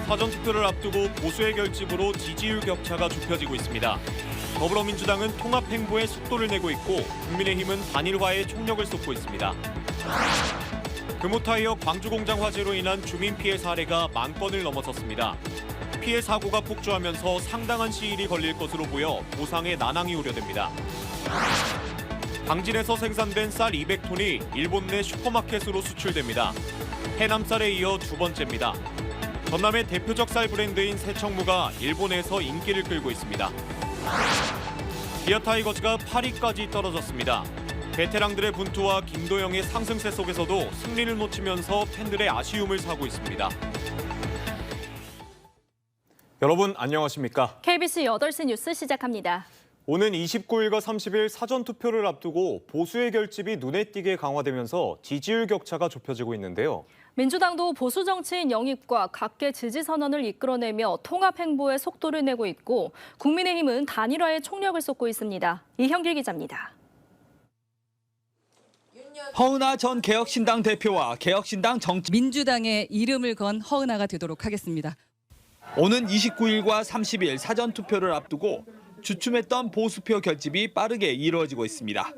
사전투표를 앞두고 보수의 결집으로 지지율 격차가 좁혀지고 있습니다. 더불어민주당은 통합행보에 속도를 내고 있고 국민의힘은 단일화에 총력을 쏟고 있습니다. 금호타이어 광주공장 화재로 인한 주민 피해 사례가 10,000건을 넘어섰습니다. 피해 사고가 폭주하면서 상당한 시일이 걸릴 것으로 보여 보상에 난항이 우려됩니다. 당진에서 생산된 쌀 200톤이 일본 내 슈퍼마켓으로 수출됩니다. 해남쌀에 이어 두 번째입니다. 전남의 대표적 쌀 브랜드인 새청무가 일본에서 인기를 끌고 있습니다. 기아 타이거즈가 8위까지 떨어졌습니다. 베테랑들의 분투와 김도영의 상승세 속에서도 승리를 놓치면서 팬들의 아쉬움을 사고 있습니다. 여러분 안녕하십니까? KBC 8시 뉴스 시작합니다. 오는 29일과 30일 사전투표를 앞두고 보수의 결집이 눈에 띄게 강화되면서 지지율 격차가 좁혀지고 있는데요. 민주당도 보수 정치인 영입과 각계 지지 선언을 이끌어내며 통합 행보에 속도를 내고 있고 국민의힘은 단일화에 총력을 쏟고 있습니다. 이형길 기자입니다. 허은하 전 개혁신당 대표와 개혁신당 민주당의 이름을 건 허은하가 되도록 하겠습니다. 오는 29일과 30일 사전투표를 앞두고 주춤했던 보수표 결집이 빠르게 이루어지고 있습니다.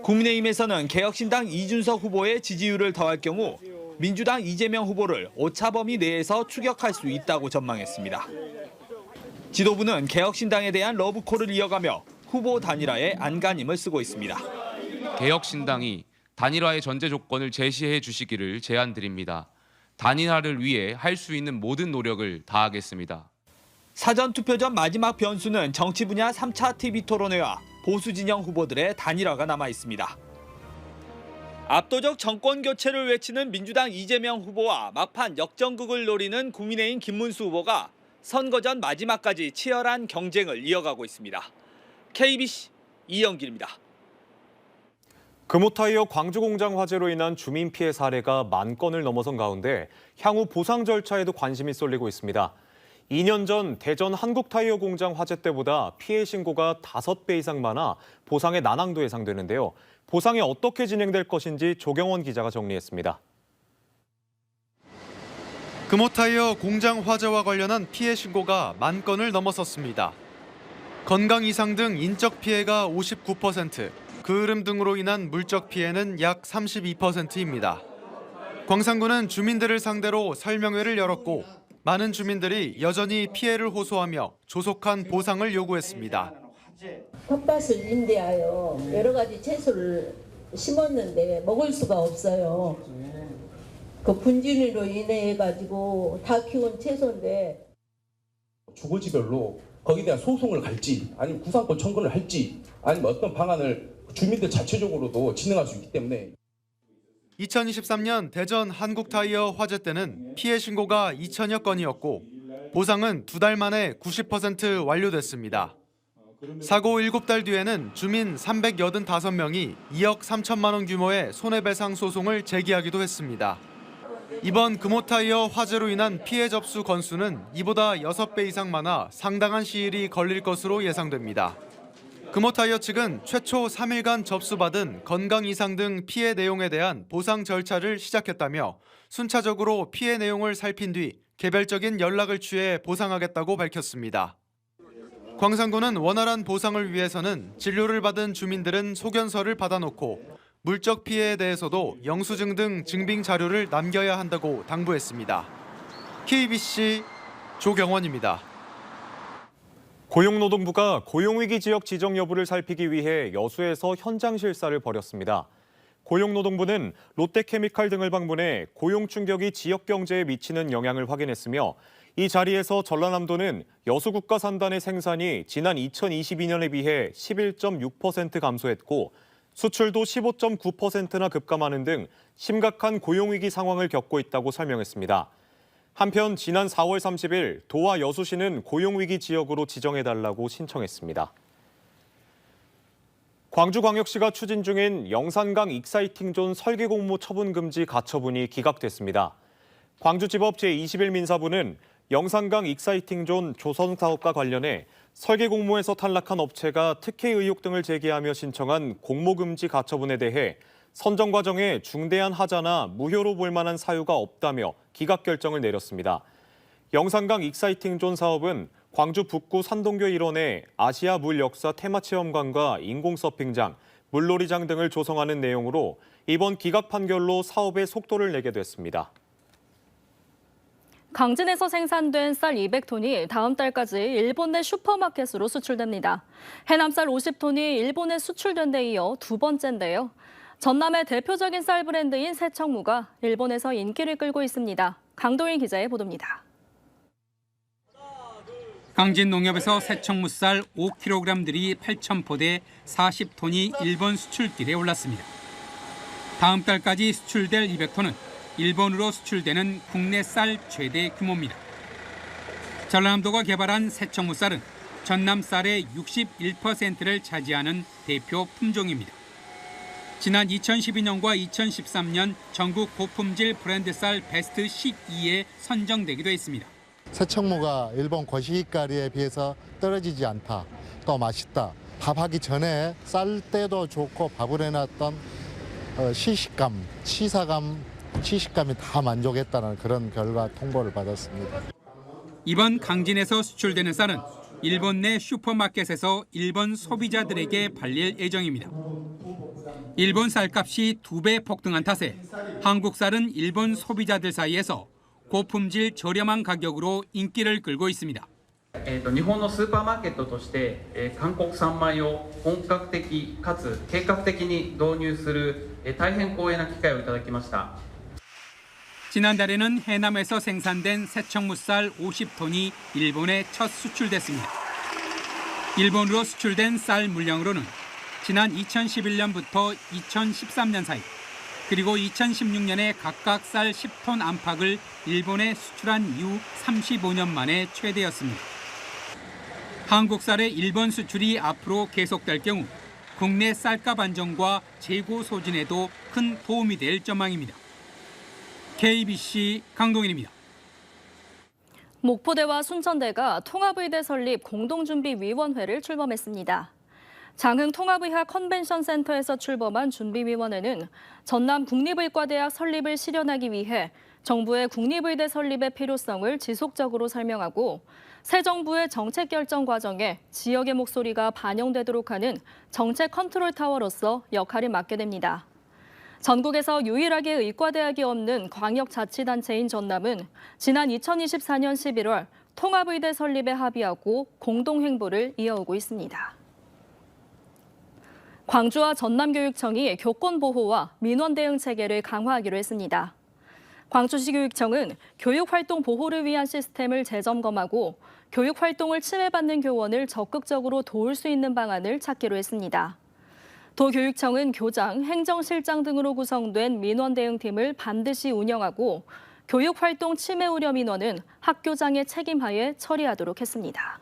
국민의힘에서는 개혁신당 이준석 후보의 지지율을 더할 경우 민주당 이재명 후보를 오차 범위 내에서 추격할 수 있다고 전망했습니다. 지도부는 개혁신당에 대한 러브콜을 이어가며 후보 단일화에 안간힘을 쓰고 있습니다. 개혁신당이 단일화의 전제 조건을 제시해 주시기를 제안드립니다. 단일화를 위해 할 수 있는 모든 노력을 다하겠습니다. 사전투표 전 마지막 변수는 정치 분야 3차 TV 토론회와 보수 진영 후보들의 단일화가 남아 있습니다. 압도적 정권 교체를 외치는 민주당 이재명 후보와 막판 역전극을 노리는 국민의힘 김문수 후보가 선거 전 마지막까지 치열한 경쟁을 이어가고 있습니다. KBC 이영길입니다. 금호타이어 광주공장 화재로 인한 주민 피해 사례가 10,000건을 넘어선 가운데 향후 보상 절차에도 관심이 쏠리고 있습니다. 2년 전 대전 한국타이어 공장 화재 때보다 피해 신고가 5배 이상 많아 보상의 난항도 예상되는데요. 보상이 어떻게 진행될 것인지 조경원 기자가 정리했습니다. 금호타이어 공장 화재와 관련한 피해 신고가 10,000건을 넘어섰습니다. 건강 이상 등 인적 피해가 59%, 그을음 등으로 인한 물적 피해는 약 32%입니다. 광산구는 주민들을 상대로 설명회를 열었고 많은 주민들이 여전히 피해를 호소하며 조속한 보상을 요구했습니다. 텃밭을 임대하여 여러 가지 채소를 심었는데 먹을 수가 없어요. 그 분진으로 인해 가지고 다 키운 채소인데 주거지별로 거기에 대한 소송을 갈지 아니면 구상권 청구를 할지 아니면 어떤 방안을 주민들 자체적으로도 진행할 수 있기 때문에 2023년 대전 한국타이어 화재 때는 피해 신고가 2,000여 건이었고 보상은 2달 만에 90% 완료됐습니다. 사고 7달 뒤에는 주민 385명이 2억 3천만 원 규모의 손해배상 소송을 제기하기도 했습니다. 이번 금호타이어 화재로 인한 피해 접수 건수는 이보다 6배 이상 많아 상당한 시일이 걸릴 것으로 예상됩니다. 금호타이어 측은 최초 3일간 접수받은 건강 이상 등 피해 내용에 대한 보상 절차를 시작했다며 순차적으로 피해 내용을 살핀 뒤 개별적인 연락을 취해 보상하겠다고 밝혔습니다. 광산구는 원활한 보상을 위해서는 진료를 받은 주민들은 소견서를 받아놓고 물적 피해에 대해서도 영수증 등 증빙 자료를 남겨야 한다고 당부했습니다. KBC 조경원입니다. 고용노동부가 고용위기 지역 지정 여부를 살피기 위해 여수에서 현장 실사를 벌였습니다. 고용노동부는 롯데케미칼 등을 방문해 고용 충격이 지역 경제에 미치는 영향을 확인했으며 이 자리에서 전라남도는 여수국가산단의 생산이 지난 2022년에 비해 11.6% 감소했고 수출도 15.9%나 급감하는 등 심각한 고용위기 상황을 겪고 있다고 설명했습니다. 한편 지난 4월 30일 도와 여수시는 고용위기 지역으로 지정해달라고 신청했습니다. 광주광역시가 추진 중인 영산강 익사이팅존 설계공모 처분금지 가처분이 기각됐습니다. 광주지법 제21민사부는 영산강 익사이팅존 조성사업과 관련해 설계공모에서 탈락한 업체가 특혜 의혹 등을 제기하며 신청한 공모금지 가처분에 대해 선정 과정에 중대한 하자나 무효로 볼 만한 사유가 없다며 기각 결정을 내렸습니다. 영산강 익사이팅 존 사업은 광주 북구 산동교 일원에 아시아 물 역사 테마체험관과 인공서핑장, 물놀이장 등을 조성하는 내용으로 이번 기각 판결로 사업에 속도를 내게 됐습니다. 강진에서 생산된 쌀 200톤이 다음 달까지 일본 내 슈퍼마켓으로 수출됩니다. 해남쌀 50톤이 일본에 수출된 데 이어 두 번째인데요. 전남의 대표적인 쌀 브랜드인 새청무가 일본에서 인기를 끌고 있습니다. 강도인 기자의 보도입니다. 강진 농협에서 새청무쌀 5kg들이 8,000포대 40톤이 일본 수출길에 올랐습니다. 다음 달까지 수출될 200톤은 일본으로 수출되는 국내 쌀 최대 규모입니다. 전라남도가 개발한 새청무쌀은 전남 쌀의 61%를 차지하는 대표 품종입니다. 지난 2012년과 2013년 전국 고품질 브랜드 쌀 베스트 12에 선정되기도 했습니다. 새청무가 일본 거시기가리에 비해서 떨어지지 않다. 또 맛있다. 밥하기 전에 쌀 때도 좋고 밥을 해놨던 시식감, 시식감이 다 만족했다는 그런 결과 통보를 받았습니다. 이번 강진에서 수출되는 쌀은 일본 내 슈퍼마켓에서 일본 소비자들에게 팔릴 예정입니다. 일본 쌀값이 2배 폭등한 탓에 한국 쌀은 일본 소비자들 사이에서 고품질 저렴한 가격으로 인기를 끌고 있습니다. 日本のスーパーマーケットとして韓国産米を本格的かつ計画的に導入する大変光栄な機会をいただきました。 지난달에는 해남에서 생산된 새청무쌀 50톤이 일본에 첫 수출됐습니다. 일본으로 수출된 쌀 물량으로는 지난 2011년부터 2013년 사이 그리고 2016년에 각각 쌀 10톤 안팎을 일본에 수출한 이후 35년 만에 최대였습니다. 한국 쌀의 일본 수출이 앞으로 계속될 경우 국내 쌀값 안정과 재고 소진에도 큰 도움이 될 전망입니다. KBC 강동인입니다. 목포대와 순천대가 통합의대 설립 공동준비위원회를 출범했습니다. 장흥 통합의학 컨벤션센터에서 출범한 준비위원회는 전남 국립의과대학 설립을 실현하기 위해 정부의 국립의대 설립의 필요성을 지속적으로 설명하고 새 정부의 정책 결정 과정에 지역의 목소리가 반영되도록 하는 정책 컨트롤 타워로서 역할을 맡게 됩니다. 전국에서 유일하게 의과대학이 없는 광역자치단체인 전남은 지난 2024년 11월 통합의대 설립에 합의하고 공동행보를 이어오고 있습니다. 광주와 전남교육청이 교권보호와 민원 대응 체계를 강화하기로 했습니다. 광주시 교육청은 교육활동 보호를 위한 시스템을 재점검하고 교육활동을 침해받는 교원을 적극적으로 도울 수 있는 방안을 찾기로 했습니다. 도교육청은 교장, 행정실장 등으로 구성된 민원 대응팀을 반드시 운영하고 교육활동 침해 우려 민원은 학교장의 책임하에 처리하도록 했습니다.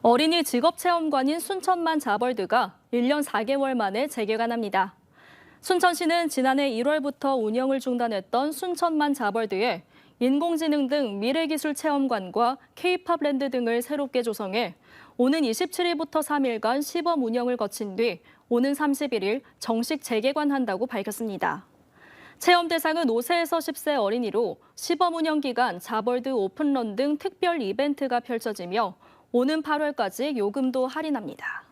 어린이 직업체험관인 순천만 자벌드가 1년 4개월 만에 재개관합니다. 순천시는 지난해 1월부터 운영을 중단했던 순천만 자벌드에 인공지능 등 미래기술 체험관과 K-팝랜드 등을 새롭게 조성해 오는 27일부터 3일간 시범 운영을 거친 뒤 오는 31일 정식 재개관한다고 밝혔습니다. 체험 대상은 5세에서 10세 어린이로 시범 운영 기간 자벌드 오픈런 등 특별 이벤트가 펼쳐지며 오는 8월까지 요금도 할인합니다.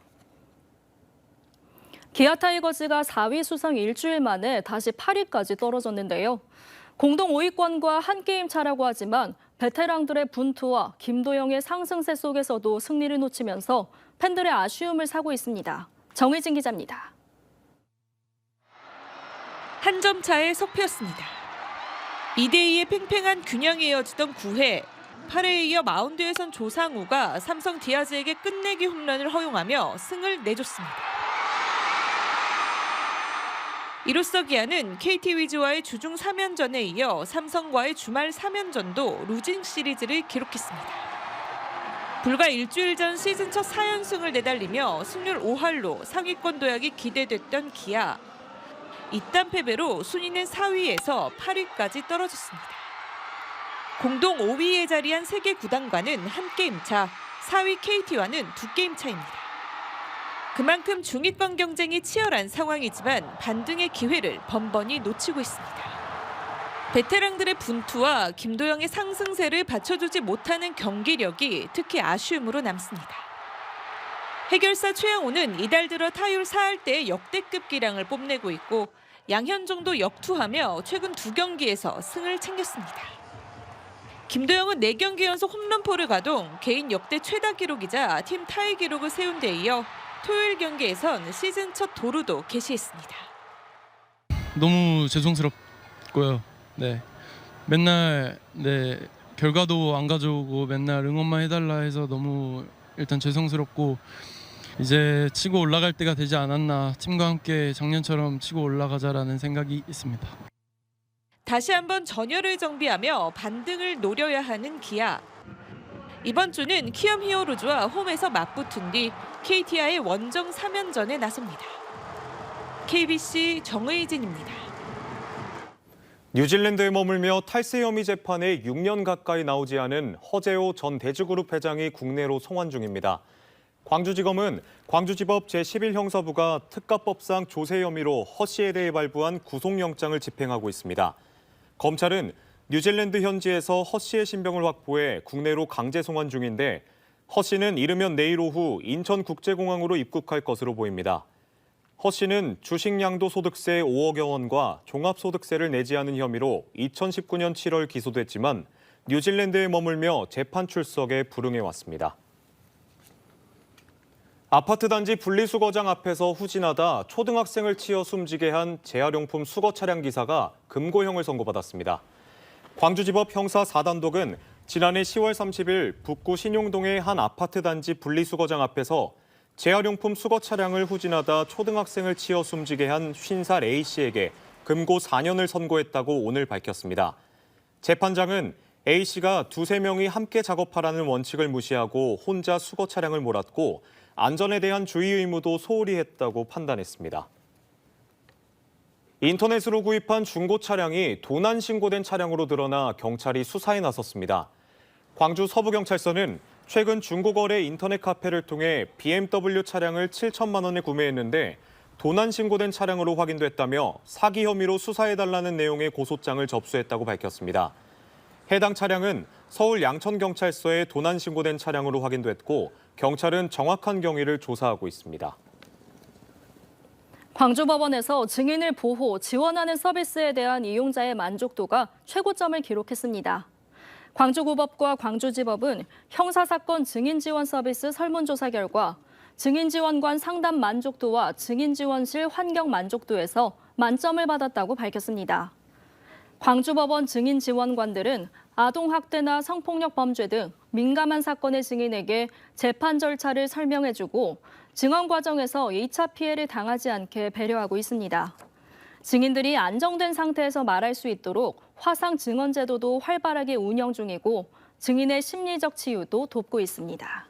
기아 타이거즈가 4위 수상 일주일 만에 다시 8위까지 떨어졌는데요. 공동 5위권과 한 게임 차라고 하지만 베테랑들의 분투와 김도영의 상승세 속에서도 승리를 놓치면서 팬들의 아쉬움을 사고 있습니다. 정의진 기자입니다. 한 점 차의 석패였습니다. 2대2의 팽팽한 균형이 이어지던 9회, 8회에 이어 마운드에선 조상우가 삼성 디아즈에게 끝내기 홈런을 허용하며 승을 내줬습니다. 이로써 기아는 KT 위즈와의 주중 3연전에 이어 삼성과의 주말 3연전도 루징 시리즈를 기록했습니다. 불과 일주일 전 시즌 첫 4연승을 내달리며 승률 5할로 상위권 도약이 기대됐던 기아. 이딴 패배로 순위는 4위에서 8위까지 떨어졌습니다. 공동 5위에 자리한 3개 구단과는 한 게임 차, 4위 KT와는 2게임 차입니다. 그만큼 중위권 경쟁이 치열한 상황이지만 반등의 기회를 번번이 놓치고 있습니다. 베테랑들의 분투와 김도영의 상승세를 받쳐주지 못하는 경기력이 특히 아쉬움으로 남습니다. 해결사 최영호는 이달 들어 타율 4할대의 역대급 기량을 뽐내고 있고 양현종도 역투하며 최근 2경기에서 승을 챙겼습니다. 김도영은 4경기 연속 홈런포를 가동, 개인 역대 최다 기록이자 팀 타이 기록을 세운 데 이어 토요일 경기에선 시즌 첫 도루도 게시했습니다. 너무 죄송스럽고요. 네, 맨날 결과도 안 가져오고 맨날 응원만 해달라 해서 너무 일단 죄송스럽고 이제 치고 올라갈 때가 되지 않았나, 팀과 함께 작년처럼 치고 올라가자라는 생각이 있습니다. 다시 한번 전열을 정비하며 반등을 노려야 하는 기아. 이번 주는 키움 히어로즈와 홈에서 맞붙은 뒤 KT와의 원정 3연전에 나섭니다. KBC 정의진입니다. 뉴질랜드에 머물며 탈세 혐의 재판에 6년 가까이 나오지 않은 허재호 전 대주그룹 회장이 국내로 송환 중입니다. 광주지검은 광주지법 제11형사부가 특가법상 조세 혐의로 허 씨에 대해 발부한 구속영장을 집행하고 있습니다. 검찰은 뉴질랜드 현지에서 허 씨의 신병을 확보해 국내로 강제 송환 중인데 허 씨는 이르면 내일 오후 인천국제공항으로 입국할 것으로 보입니다. 허 씨는 주식 양도소득세 5억여 원과 종합소득세를 내지 않은 혐의로 2019년 7월 기소됐지만 뉴질랜드에 머물며 재판 출석에 불응해왔습니다. 아파트 단지 분리수거장 앞에서 후진하다 초등학생을 치어 숨지게 한 재활용품 수거 차량 기사가 금고형을 선고받았습니다. 광주지법 형사 4단독은 지난해 10월 30일 북구 신용동의 한 아파트 단지 분리수거장 앞에서 재활용품 수거 차량을 후진하다 초등학생을 치어 숨지게 한 50살 A씨에게 금고 4년을 선고했다고 오늘 밝혔습니다. 재판장은 A씨가 2-3명이 함께 작업하라는 원칙을 무시하고 혼자 수거 차량을 몰았고 안전에 대한 주의 의무도 소홀히 했다고 판단했습니다. 인터넷으로 구입한 중고 차량이 도난 신고된 차량으로 드러나 경찰이 수사에 나섰습니다. 광주 서부경찰서는 최근 중고거래 인터넷 카페를 통해 BMW 차량을 7천만 원에 구매했는데 도난 신고된 차량으로 확인됐다며 사기 혐의로 수사해달라는 내용의 고소장을 접수했다고 밝혔습니다. 해당 차량은 서울 양천경찰서에 도난 신고된 차량으로 확인됐고 경찰은 정확한 경위를 조사하고 있습니다. 광주법원에서 증인을 보호, 지원하는 서비스에 대한 이용자의 만족도가 최고점을 기록했습니다. 광주고법과 광주지법은 형사사건 증인지원 서비스 설문조사 결과 증인지원관 상담 만족도와 증인지원실 환경 만족도에서 만점을 받았다고 밝혔습니다. 광주법원 증인지원관들은 아동학대나 성폭력 범죄 등 민감한 사건의 증인에게 재판 절차를 설명해주고 증언 과정에서 2차 피해를 당하지 않게 배려하고 있습니다. 증인들이 안정된 상태에서 말할 수 있도록 화상 증언 제도도 활발하게 운영 중이고 증인의 심리적 치유도 돕고 있습니다.